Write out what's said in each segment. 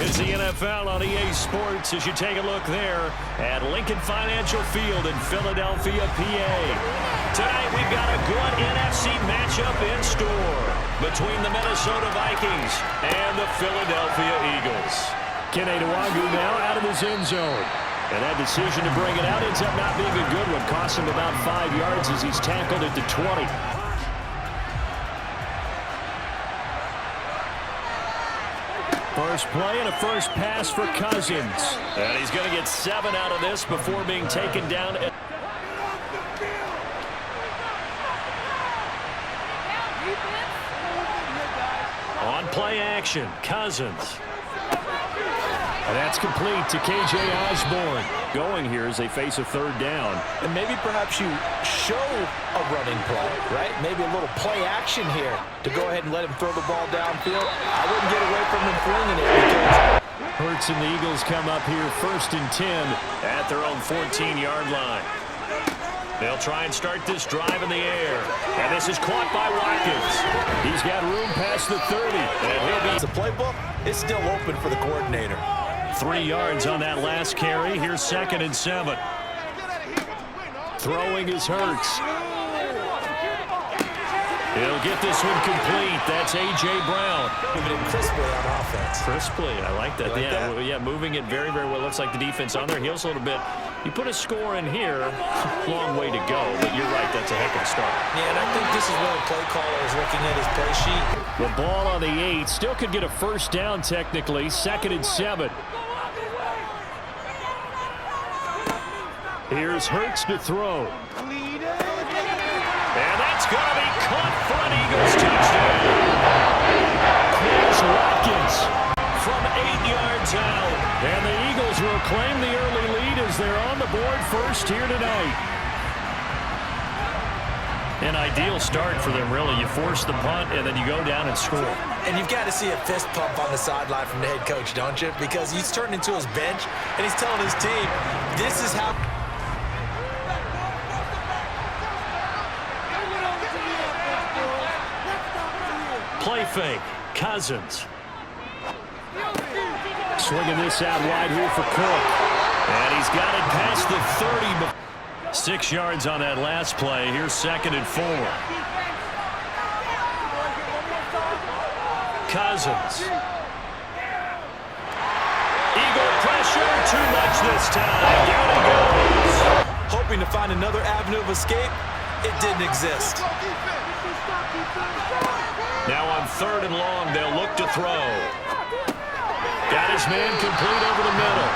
It's the NFL on EA Sports as you take a look there at Lincoln Financial Field in Philadelphia, PA. Tonight we've got a good NFC matchup in store between the Minnesota Vikings and the Philadelphia Eagles. Kenny Nwagu now out of his end zone. And that decision to bring it out ends up not being a good one. Costs him about 5 yards as he's tackled at the 20. First play and a first pass for Cousins. And he's going to get 7 out of this before being taken down. On play action, Cousins. And that's complete to K.J. Osborne. Going here as they face a third down. And maybe perhaps you show a running play, right? Maybe a little play action here to go ahead and let him throw the ball downfield. I wouldn't get away from him flinging it because Hurts and the Eagles come up here 1st and 10 at their own 14-yard line. They'll try and start this drive in the air. And this is caught by Watkins. He's got room past the 30. And he'll be... The playbook is still open for the coordinator. 3 yards on that last carry. Here's 2nd and 7. Throwing is Hurts. He'll get this one complete. That's A.J. Brown. Moving it crisply on offense. Crisply, I like that. Like that? Yeah, moving it very, very well. Looks like the defense on there heals a little bit. You put a score in here, long way to go, but you're right, that's a heck of a start. Yeah, and I think this is where the play caller is looking at his play sheet. The ball on the 8, still could get a first down technically, 2nd and 7. Here's Hurts to throw. And that's going to be caught for an Eagles touchdown. Here's Watkins from 8 yards out. And the Eagles will claim the early lead as they're on the board first here tonight. An ideal start for them, really. You force the punt, and then you go down and score. And you've got to see a fist pump on the sideline from the head coach, don't you? Because he's turned into his bench, and he's telling his team, this is how... Play fake. Cousins. Swinging this out wide here for Cook. And he's got it past the 30. 6 yards on that last play. Here's 2nd and 4. Cousins. Eagle pressure. Too much this time. Down he goes. Hoping to find another avenue of escape. It didn't exist. Now on 3rd and long, they'll look to throw. Got his man complete over the middle.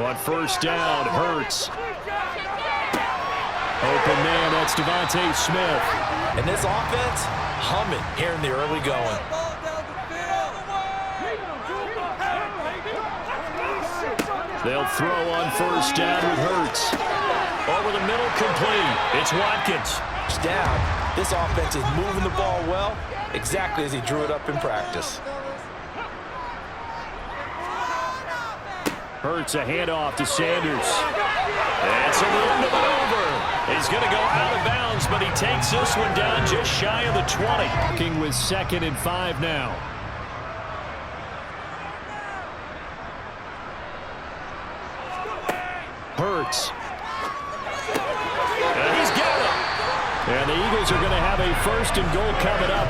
On 1st down, Hurts. Open man, that's Devontae Smith. And this offense, humming here in the early going. They'll throw on 1st down with Hurts. Over the middle, complete. It's Watkins. Down. This offense is moving the ball well, exactly as he drew it up in practice. Hurts a handoff to Sanders. That's a little maneuver. He's going to go out of bounds, but he takes this one down just shy of the 20. King with 2nd and 5 now. Hurts. And he's got it. And the Eagles are going to have a 1st and goal coming up.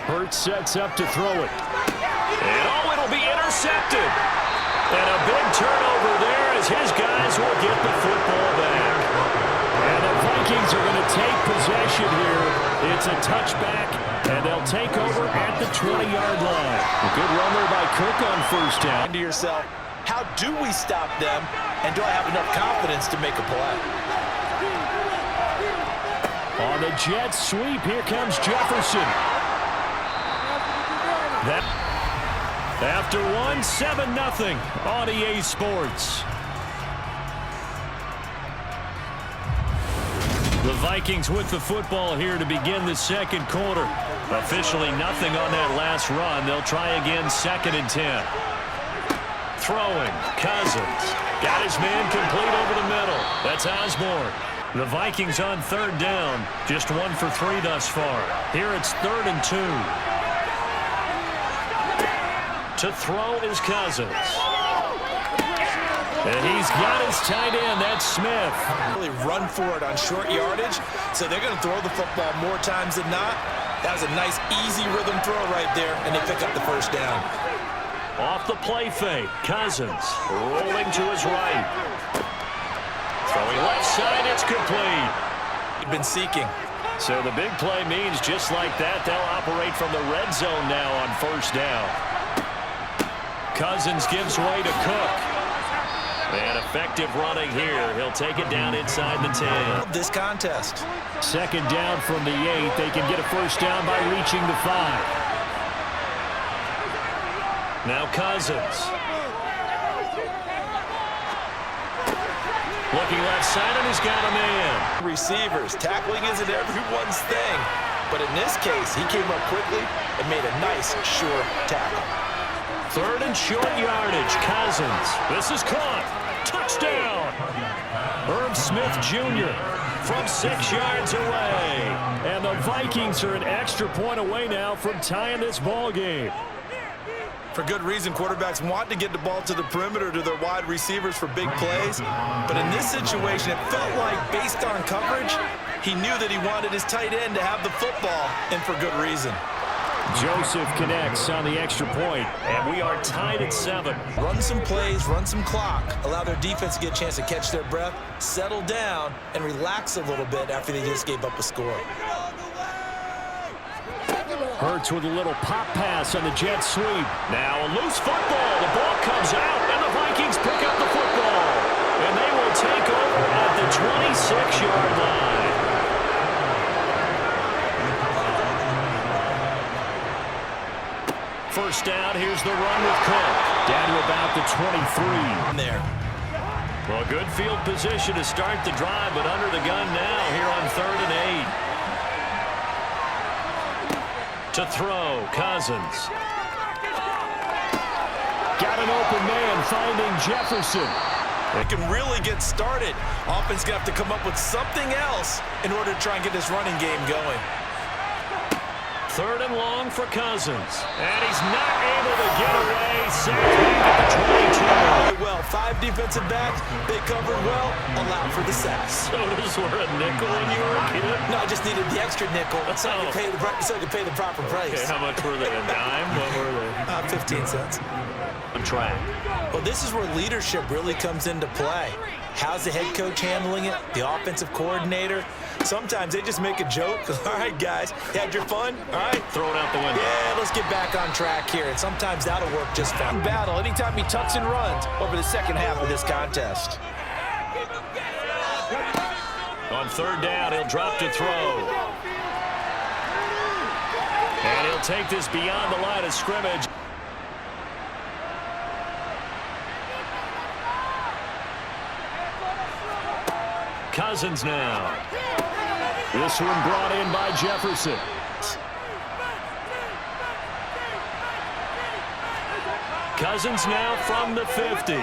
Hurts sets up to throw it. And it'll be intercepted. And a big turnover there as his guys will get the football back. And the Vikings are going to take possession here. It's a touchback, and they'll take over at the 20-yard line. A good run there by Cook on 1st down. To yourself, how do we stop them, and do I have enough confidence to make a play? On the Jets sweep, here comes Jefferson. After 7-0 on EA Sports. The Vikings with the football here to begin the 2nd quarter. Officially nothing on that last run. They'll try again 2nd and 10. throwing. Cousins got his man complete over the middle. That's Osborne. The Vikings on third down. Just 1 for 3 thus far. Here it's 3rd and 2. To throw is Cousins. And he's got his tight end. That's Smith. Really run for it on short yardage, so they're going to throw the football more times than not. That was a nice, easy rhythm throw right there, and they pick up the first down. Off the play fake, Cousins rolling to his right. Throwing left side, it's complete. He'd been seeking. So the big play means just like that, they'll operate from the red zone now on first down. Cousins gives way to Cook. And effective running here. He'll take it down inside the 10. This contest. 2nd down from the 8. They can get a first down by reaching the 5. Now Cousins. Looking left side, and he's got a man. Receivers. Tackling isn't everyone's thing. But in this case, he came up quickly and made a nice, sure tackle. 3rd and short yardage. Cousins. This is caught. Touchdown. Herb Smith Jr. from 6 yards away. And the Vikings are an extra point away now from tying this ball game. For good reason, quarterbacks want to get the ball to the perimeter to their wide receivers for big plays. But in this situation, it felt like, based on coverage, he knew that he wanted his tight end to have the football, and for good reason. Joseph connects on the extra point, and we are tied at 7. Run some plays, run some clock, allow their defense to get a chance to catch their breath, settle down, and relax a little bit after they just gave up a score. Hurts with a little pop pass on the jet sweep. Now a loose football. The ball comes out, and the Vikings pick up the football. And they will take over at the 26-yard line. First down, here's the run with Cook. Down to about the 23. There. Well, good field position to start the drive, but under the gun now here on 3rd and 8. To throw, Cousins. Got an open man, finding Jefferson. They can really get started. Offense going to have to come up with something else in order to try and get this running game going. 3rd and long for Cousins. And he's not able to get away. Sacked at the 22. Well, 5 defensive backs. They covered well. Allowed for the sack. So those were a nickel when you were a kid? No, I just needed the extra nickel so I could pay the proper price. Okay, how much were they? A dime? What were they? 15 cents. On track. Well, this is where leadership really comes into play. How's the head coach handling it? The offensive coordinator? Sometimes they just make a joke. All right, guys, had your fun? All right. Throw it out the window. Yeah, let's get back on track here. And sometimes that'll work just fine. Battle anytime he tucks and runs over the second half of this contest. On 3rd down, he'll drop to throw. And he'll take this beyond the line of scrimmage. Cousins now. This one brought in by Jefferson. Cousins now from the 50.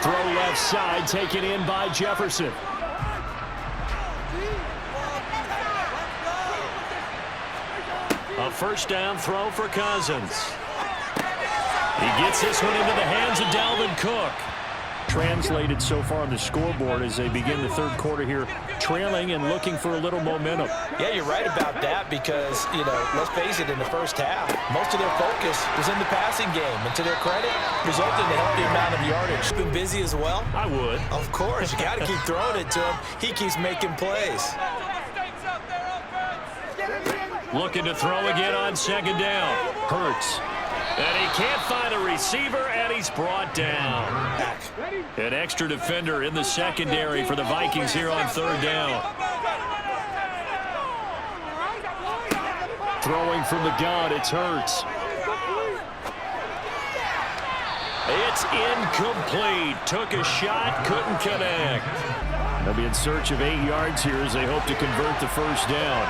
Throw left side, taken in by Jefferson. A first down throw for Cousins. He gets this one into the hands of Dalvin Cook. Translated so far on the scoreboard as they begin the 3rd quarter here, trailing and looking for a little momentum. Yeah, you're right about that because, let's face it, in the first half, most of their focus was in the passing game. And to their credit, resulted in a healthy amount of yardage. Been busy as well? I would. Of course. You got to keep throwing it to him. He keeps making plays. Looking to throw again on 2nd down. Hurts. And he can't find a receiver, and he's brought down. Back. An extra defender in the secondary for the Vikings here on 3rd down. Throwing from the gun, it's Hurts. It's incomplete. Took a shot, couldn't connect. They'll be in search of 8 yards here as they hope to convert the first down.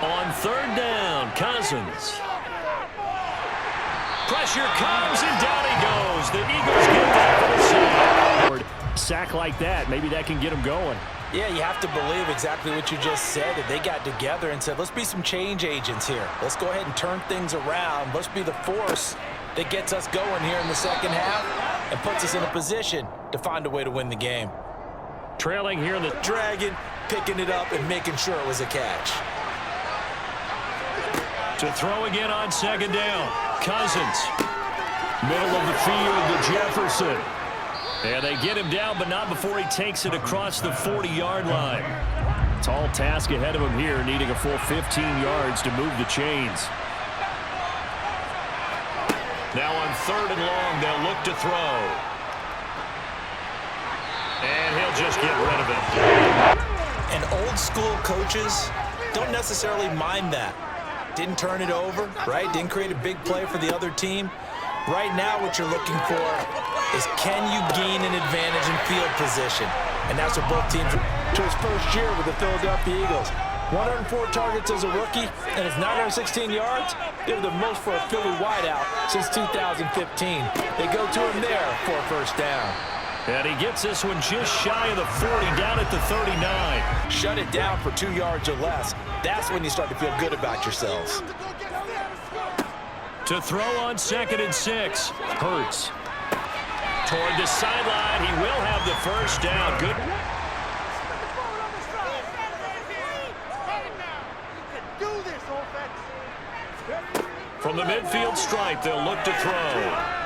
On 3rd down, Cousins. Cousins. Pressure comes, and down he goes. The Eagles get that for the sack. Sack like that, maybe that can get them going. Yeah, you have to believe exactly what you just said, that they got together and said, let's be some change agents here. Let's go ahead and turn things around. Let's be the force that gets us going here in the second half and puts us in a position to find a way to win the game. Trailing here in the Dragon, picking it up and making sure it was a catch. To throw again on second down. Cousins. Middle of the field to Jefferson. And they get him down, but not before he takes it across the 40-yard line. Tall task ahead of him here, needing a full 15 yards to move the chains. Now on 3rd and long, they'll look to throw. And he'll just get rid of it. And old school coaches don't necessarily mind that. Didn't turn it over, right? Didn't create a big play for the other team. Right now, what you're looking for is, can you gain an advantage in field position? And that's what both teams are. To his first year with the Philadelphia Eagles. 104 targets as a rookie, and his 916 yards. They're the most for a Philly wideout since 2015. They go to him there for a first down. And he gets this one just shy of the 40, down at the 39. Shut it down for 2 yards or less. That's when you start to feel good about yourselves. To throw on 2nd and 6. Hurts. Toward the sideline. He will have the first down. Good. From the midfield stripe, they'll look to throw.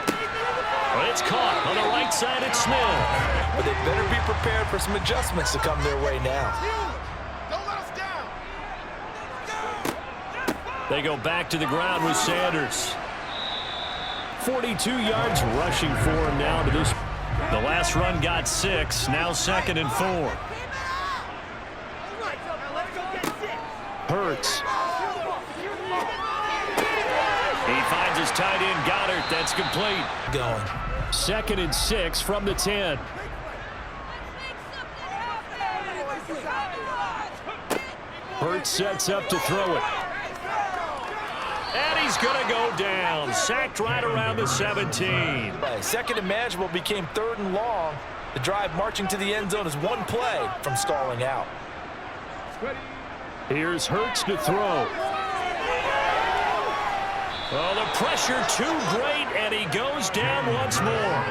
But it's caught on the right side. It's Smith. But they better be prepared for some adjustments to come their way now. They go back to the ground with Sanders. 42 yards rushing for him now to this. The last run got 6. Now 2nd and 4. Hurts. He finds his tight end, Goddard. That's complete. Going. 2nd and 6 from the 10. Hurts sets up to throw it. And he's going to go down. Sacked right around the 17. Second and manageable became 3rd and long. The drive marching to the end zone is one play from stalling out. Here's Hurts to throw. Oh, the pressure too great, and he goes down once more.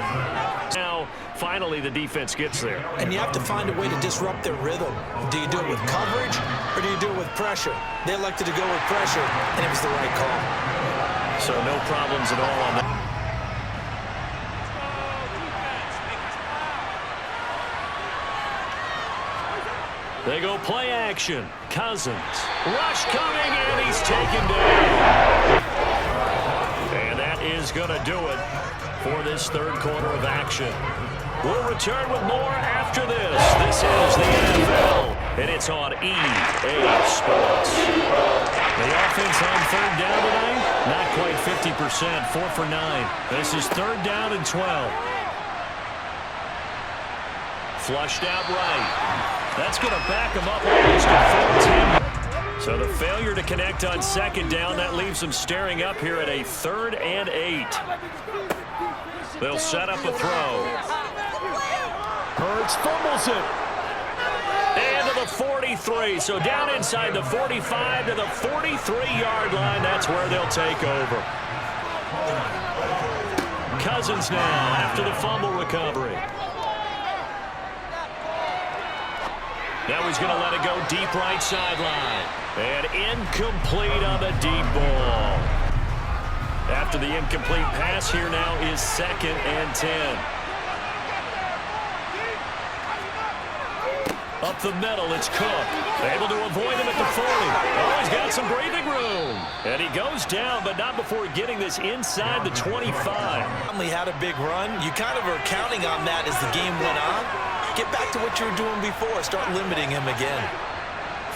Now, finally, the defense gets there. And you have to find a way to disrupt their rhythm. Do you do it with coverage, or do you do it with pressure? They elected to go with pressure, and it was the right call. So no problems at all on that. They go play action. Cousins. Rush coming, and he's taken down. And that is going to do it for this 3rd quarter of action. We'll return with more after this. This is the NFL, and it's on EA Sports. The offense on 3rd down tonight, not quite 50%, 4 for 9. This is 3rd down and 12. Flushed out right. That's going to back him up almost to 14. So the failure to connect on 2nd down, that leaves them staring up here at a 3rd and 8. They'll set up a throw. Hurts fumbles it. And to the 43. So down inside the 45 to the 43-yard line. That's where they'll take over. Cousins now after the fumble recovery. Now he's going to let it go deep right sideline. And incomplete on the deep ball. After the incomplete pass, here now is 2nd and 10. Up the middle, it's Cook. Able to avoid him at the 40. Oh, he's got some breathing room. And he goes down, but not before getting this inside the 25. Conley had a big run. You kind of are counting on that as the game went on. Get back to what you were doing before. Start limiting him again.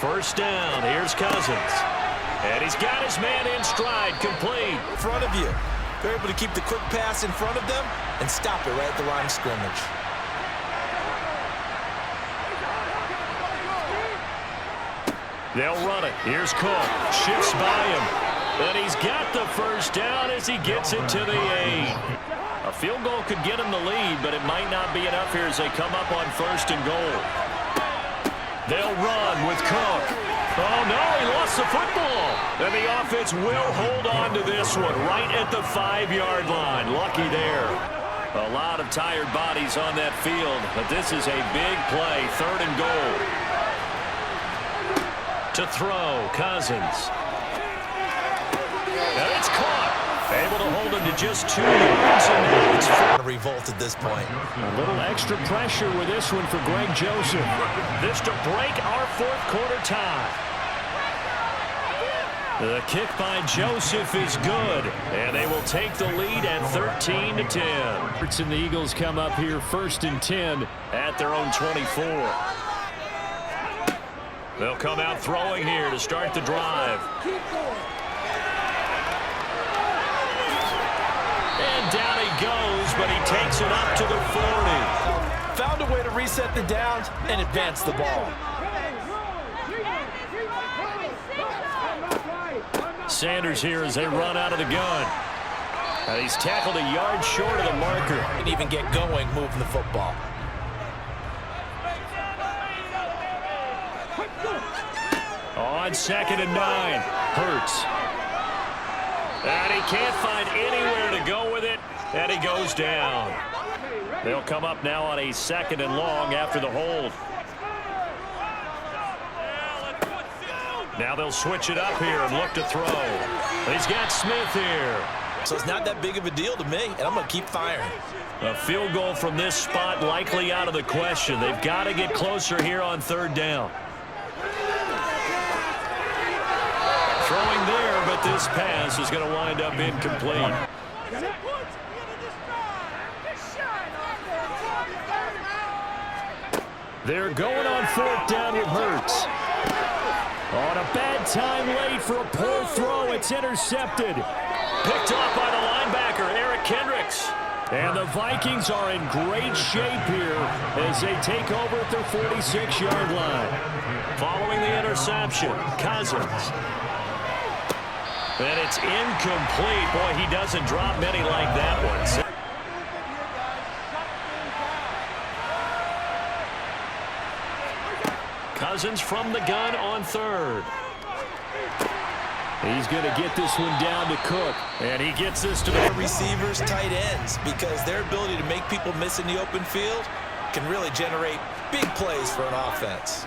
First down. Here's Cousins. And he's got his man in stride, complete. In front of you. They're able to keep the quick pass in front of them and stop it right at the line of scrimmage. They'll run it. Here's Cook. Shifts by him. And he's got the first down as he gets it to the 8. A field goal could get him the lead, but it might not be enough here as they come up on 1st and goal. They'll run with Cook. Oh, no, he lost the football. And the offense will hold on to this one right at the 5-yard line. Lucky there. A lot of tired bodies on that field, but this is a big play, 3rd and goal. To throw, Cousins. And it's caught. Able to hold him to just 2 yards, and now it's a revolt at this point. A little extra pressure with this one for Greg Joseph. This to break our 4th quarter tie. The kick by Joseph is good, and they will take the lead at 13-10. And the Eagles come up here 1st and 10 at their own 24. They'll come out throwing here to start the drive. And down he goes, but he takes it up to the 40. Found a way to reset the downs and advance the ball. Sanders here as they run out of the gun. And he's tackled a yard short of the marker. Can even get going moving the football. On 2nd and 9, Hurts. And he can't find anywhere to go with it, and he goes down. They'll come up now on a 2nd and long after the hold. Now they'll switch it up here and look to throw. He's got Smith here. So it's not that big of a deal to me, and I'm going to keep firing. A field goal from this spot likely out of the question. They've got to get closer here on 3rd down. Throwing there, but this pass is going to wind up incomplete. They're going on 4th down with Hurts. On a bad time late for a poor throw. It's intercepted. Picked off by the linebacker, Eric Kendricks. And the Vikings are in great shape here as they take over at their 46-yard line. Following the interception, Cousins. And it's incomplete. Boy, he doesn't drop many like that one. Cousins from the gun on 3rd. He's going to get this one down to Cook. And he gets this to the receivers, tight ends, because their ability to make people miss in the open field can really generate big plays for an offense.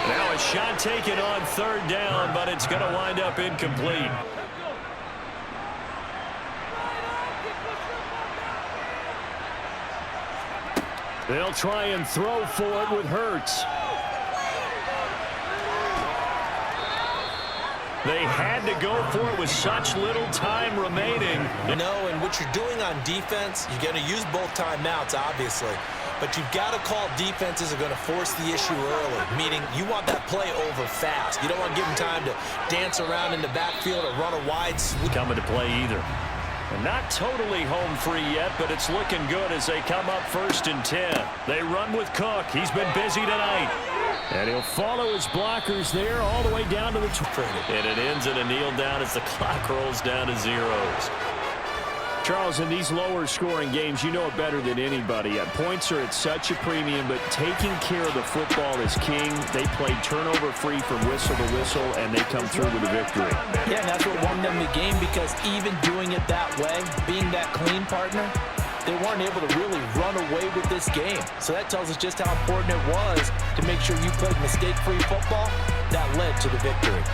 Now a shot taken on 3rd down, but it's going to wind up incomplete. They'll try and throw for it with Hurts. They had to go for it with such little time remaining. No, and what you're doing on defense, you're going to use both timeouts, obviously. But you've got to call defenses are going to force the issue early, meaning you want that play over fast. You don't want to give them time to dance around in the backfield or run a wide sweep. Coming to play either. And not totally home free yet, but it's looking good as they come up 1st and 10. They run with Cook. He's been busy tonight. And he'll follow his blockers there all the way down to the 20. And it ends in a kneel down as the clock rolls down to zeros. Charles, in these lower scoring games, you know it better than anybody. Points are at such a premium, but taking care of the football is king. They played turnover free from whistle to whistle, and they come through with a victory. Yeah, and that's what won them the game, because even doing it that way, being that clean partner, they weren't able to really run away with this game. So that tells us just how important it was to make sure you played mistake-free football. That led to the victory.